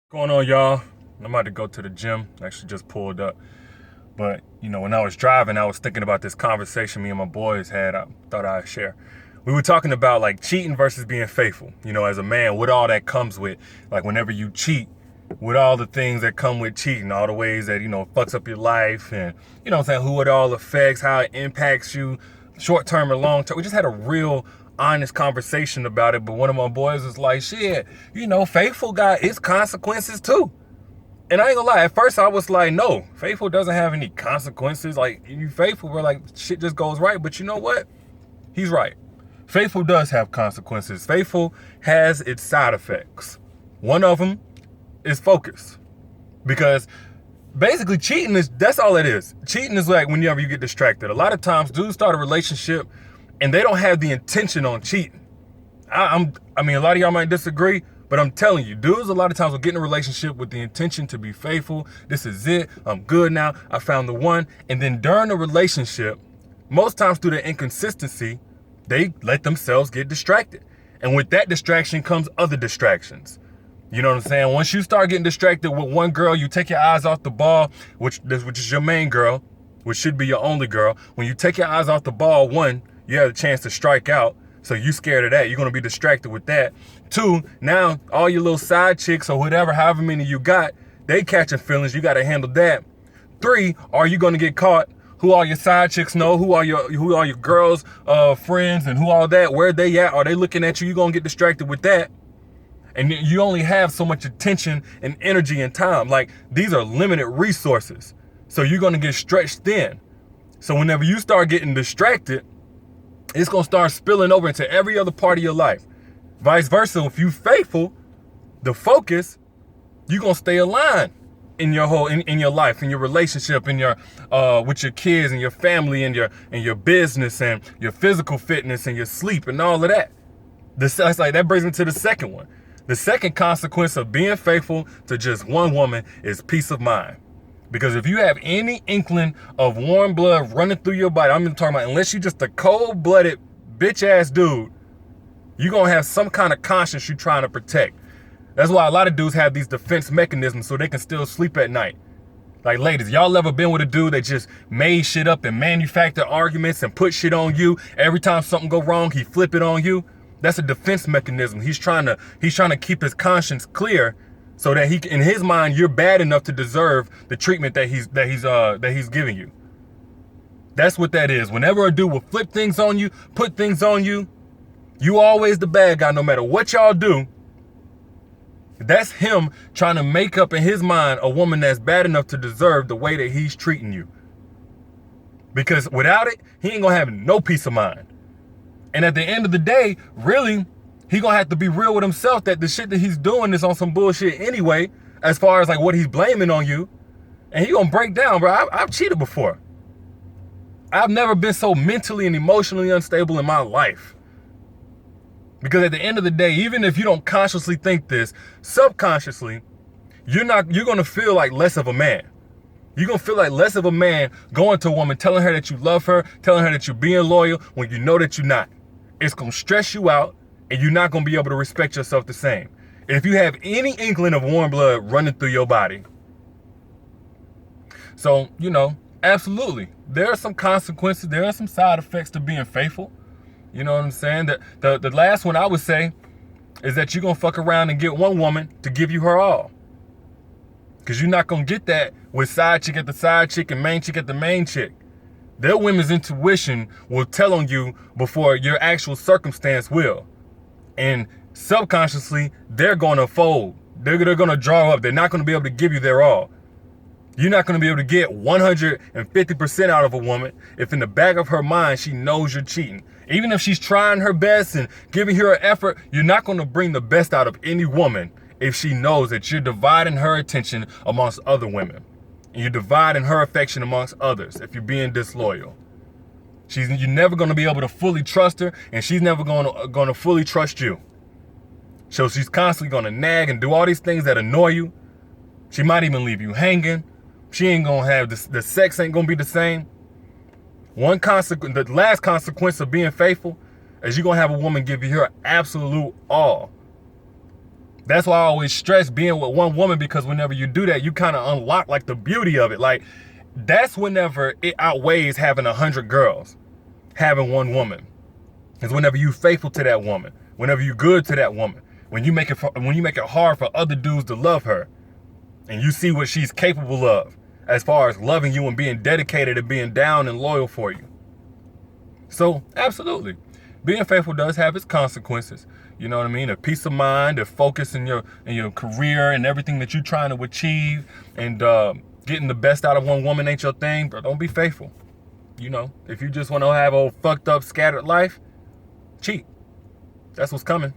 Going on, y'all? I'm about to go to the gym. Actually, just pulled up. But, when I was driving, I was thinking about this conversation me and my boys had. I thought I'd share. We were talking about like cheating versus being faithful. As a man, what all that comes with. Like, whenever you cheat, with all the things that come with cheating, all the ways that, fucks up your life and, what I'm saying, who it all affects, how it impacts you, short term or long term. We just had a real honest conversation about it. But one of my boys was like, shit, faithful got its consequences too. And I ain't gonna lie, at first I was like, no, faithful doesn't have any consequences. Like, you faithful, where like shit just goes right. But you know what? He's right. Faithful does have consequences. Faithful has its side effects. One of them is focus. Because basically cheating that's all it is. Cheating is like whenever you get distracted. A lot of times dudes start a relationship and they don't have the intention on cheating. I mean, a lot of y'all might disagree, but I'm telling you, dudes a lot of times will get in a relationship with the intention to be faithful. This is it. I'm good now. I found the one. And then during the relationship, most times through the inconsistency, they let themselves get distracted. And with that distraction comes other distractions. You know what I'm saying? Once you start getting distracted with one girl, you take your eyes off the ball, which is your main girl, which should be your only girl. When you take your eyes off the ball, one, you have a chance to strike out. So you scared of that. You're going to be distracted with that. Two, now all your little side chicks or whatever, however many you got, they catching feelings. You got to handle that. Three, are you going to get caught? Who all your side chicks know? Who are your girls' friends and who all that? Where they at? Are they looking at you? You're going to get distracted with that. And you only have so much attention and energy and time. Like, these are limited resources. So you're going to get stretched thin. So whenever you start getting distracted, it's going to start spilling over into every other part of your life. Vice versa, if you faithful, the focus, you're going to stay aligned in your whole, in your life, in your relationship, in your, with your kids and your family and your business and your physical fitness and your sleep and all of that. That's like, that brings me to the second one. The second consequence of being faithful to just one woman is peace of mind. Because if you have any inkling of warm blood running through your body, I'm even talking about unless you're just a cold-blooded bitch-ass dude, you're going to have some kind of conscience you're trying to protect. That's why a lot of dudes have these defense mechanisms so they can still sleep at night. Like, ladies, y'all ever been with a dude that just made shit up and manufactured arguments and put shit on you? Every time something go wrong, he flip it on you. That's a defense mechanism. He's trying to keep his conscience clear so that in his mind, you're bad enough to deserve the treatment that he's giving you. That's what that is. Whenever a dude will flip things on you, put things on you, you always the bad guy no matter what y'all do. That's him trying to make up in his mind a woman that's bad enough to deserve the way that he's treating you. Because without it, he ain't gonna have no peace of mind. And at the end of the day, really, he gonna have to be real with himself that the shit that he's doing is on some bullshit anyway, as far as like what he's blaming on you. And he gonna break down, bro. I've cheated before. I've never been so mentally and emotionally unstable in my life. Because at the end of the day, even if you don't consciously think this, subconsciously, you're gonna feel like less of a man. You're going to feel like less of a man going to a woman, telling her that you love her, telling her that you're being loyal when you know that you're not. It's going to stress you out and you're not going to be able to respect yourself the same. If you have any inkling of warm blood running through your body. So, absolutely. There are some consequences. There are some side effects to being faithful. You know what I'm saying? The last one I would say is that you're going to fuck around and get one woman to give you her all. Because you're not going to get that with side chick at the side chick and main chick at the main chick. Their women's intuition will tell on you before your actual circumstance will. And subconsciously, they're going to fold. They're going to draw up. They're not going to be able to give you their all. You're not going to be able to get 150% out of a woman if in the back of her mind, she knows you're cheating. Even if she's trying her best and giving her an effort, you're not going to bring the best out of any woman if she knows that you're dividing her attention amongst other women. And you're dividing her affection amongst others if you're being disloyal. You're never going to be able to fully trust her, and she's never going to fully trust you. So she's constantly going to nag and do all these things that annoy you. She might even leave you hanging. She ain't going to have the sex ain't going to be the same. The last consequence of being faithful is you're going to have a woman give you her absolute all. That's why I always stress being with one woman, because whenever you do that, you kind of unlock like the beauty of it. Like, that's whenever it outweighs having 100 girls, having one woman. Is whenever you faithful to that woman, whenever you good to that woman, when you make it hard for other dudes to love her, and you see what she's capable of as far as loving you and being dedicated and being down and loyal for you. So absolutely, being faithful does have its consequences. You know what I mean? A peace of mind, a focus in your career and everything that you're trying to achieve, and getting the best out of one woman ain't your thing, but don't be faithful. You know, if you just want to have a fucked up, scattered life, cheat. That's what's coming.